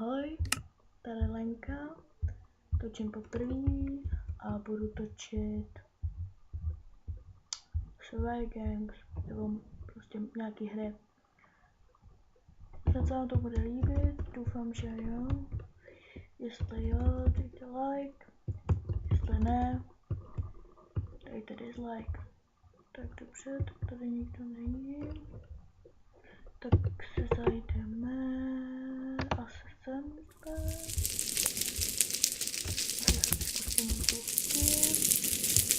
Ahoj, tady Lenka, točím poprvé a budu točit Survival Games, nebo prostě nějaký hry. Snad se vám to bude líbit, doufám, že jo. Jestli jo, dejte like, jestli ne, dejte dislike. Tak dobře, tak tady nikdo není. Tak se zajdeme asi sem zde.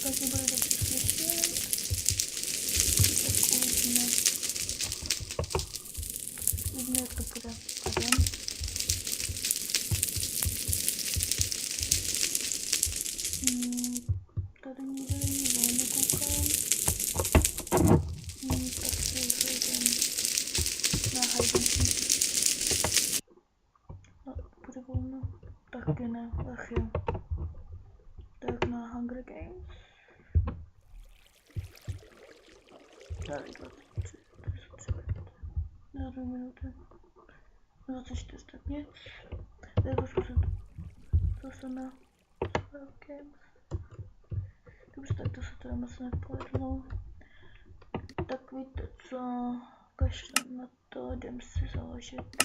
Taky bude dobře slyšet. Tak uvidíme. Uvidíme, jak to bude. Jdem. Tady nikde není volno, koukám. Tak si zajdem na hajdenky. No, bude volno. Taky ne, ach jo. Tak na Hunger Games. Tady 23, 2 minuty, 24 stupně. Tady to zkusit zase na Survival Games. Dobře, tak to se teda moc nepovedlo. Tak víte co, kašlem na to, jdem si založit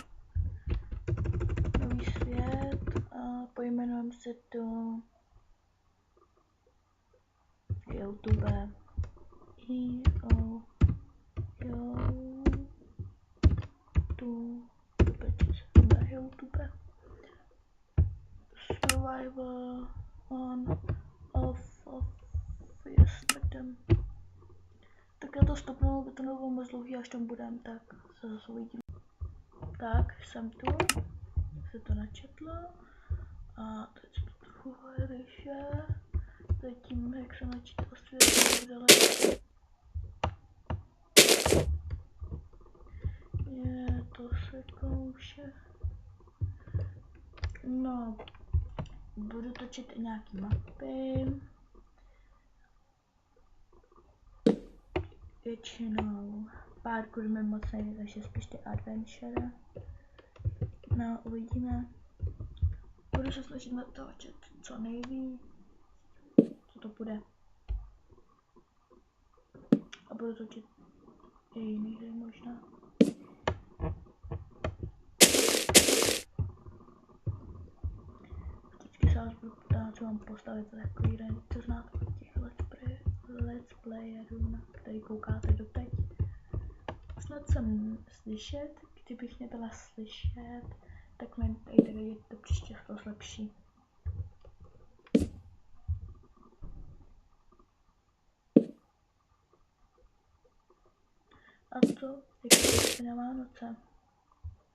nový svět a pojmenujeme si to YouTube. Na YouTube. Survival on off, yes, tak jdem. Tak já to stopnu, aby to nebylo moc dlouhý, až tam budem, tak se zase uvidím. Tak, jsem tu, se to načetlo a teď se to trochu ryše. Teď tím, jak se načítá svět, bude lepší. Je to se kouše. No, budu točit i nějaký mapy. Většinou parkour mi moc nejde, takže spíš ty adventure. No, uvidíme. Budu se snažit natáčet co nejvíc, co to bude. A budu točit i jiný hry možná. Vždycky se vás budu ptát, co mám postavit za takový den, co znáte od těch let's playerů, na který koukáte doteď. Snad jsem slyšet, kdybych mě byla slyšet, tak mi dejte vědět, to příště to zlepší. A to, jak jste na Vánoce.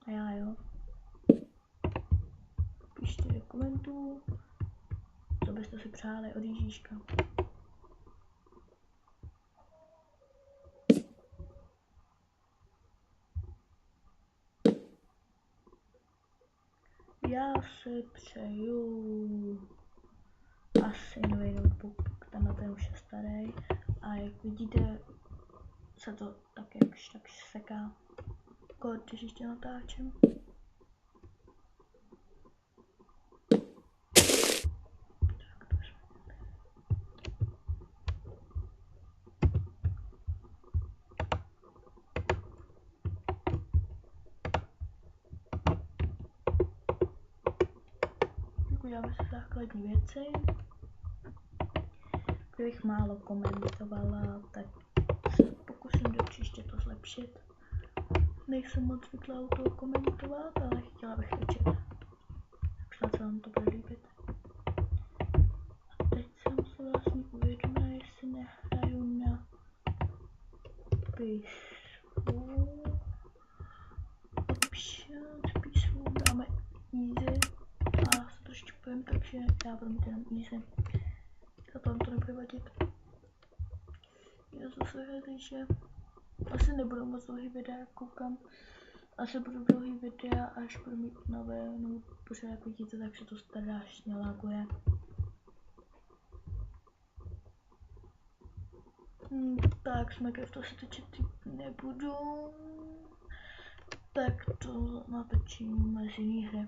A já jo. Pište do komentů, co byste si přáli od Ježíška. Já si přeju asi nový notebook, ten už je starý a jak vidíte se to tak jakž tak seká, když ještě natáčím. Uděláme si základní věci. Kdybych málo komentovala, tak se pokusím do příště to zlepšit. Nejsem moc zvyklá u toho komentovat, ale chtěla bych točit. Tak snad se vám to bude líbit. A teď jsem se vlastně uvědomila, jestli nehraju na Peaceful. Peaceful dáme easy. A se to štěpujem, takže já budu mít jenom easy. A tam to nebude vadit. Já zase hledej, že asi nebudu moc dlouhý videa, koukám. Asi budu dlouhý videa, až budu mít nové, no pořád jak vidíte, tak se to strašně laguje. Tak Minecraft to se točit nebudu. Tak to natočím z jiný hry.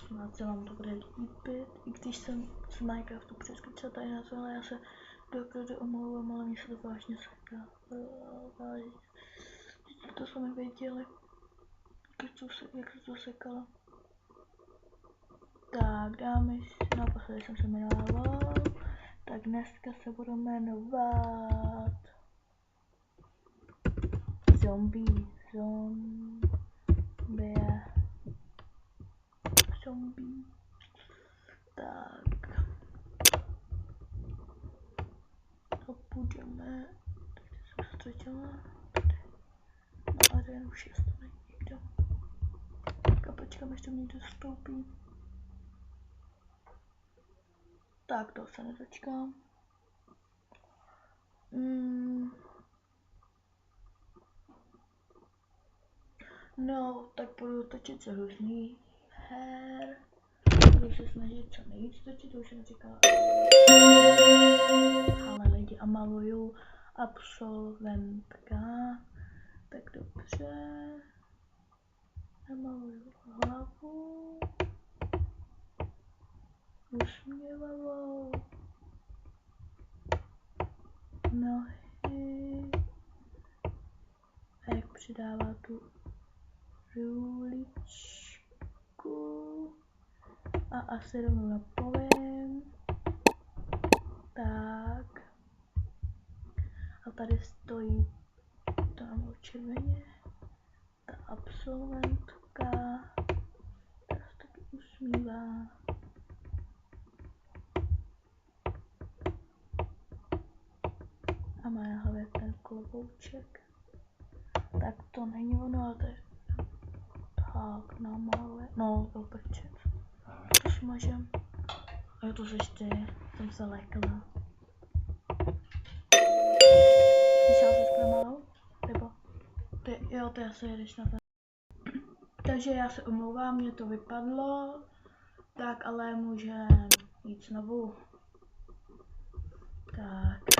Snad se vám to bude líbit, i když jsem z Minecraftu přeskočila tady na to, ale já se doopravdy omlouvám, ale mě se to vážně seká. To jsme věděli, jak se to sekalo. Tak, dámy, naposledy jsem se jmenoval, tak dneska se budu jmenovat Zombie. Tak. To budeme. Teď jsem se ztratila. Na arénu 6 to není nikdo. Tak počkám, až to mě dostoupí. Tak to se nedočkám. No, tak budu točit co různý her. Budu se snažit co nejvíc točit, to už jsem říkala. Ale lidi a maluju absolventka. Tak dobře. Namaluju hlavu. Usměvavou. Nohy. A jak přidává tu ruličku. A asi rovnou napovím. Tak. A tady stojí tam červeně ta absolventka. Ta se taky usmívá. A má na hlavě ten klobouček. Tak to není ono, ale to je tak namaluje. No, to prčet. To smažem. A jo, to seš ty. Jsem se lekla. Slyšel jsi skoro malou? Nebo? Ty, jo, ty asi jedeš na ten. Takže já se omlouvám, mě to vypadlo. Tak, ale můžeme jít znovu. Tak.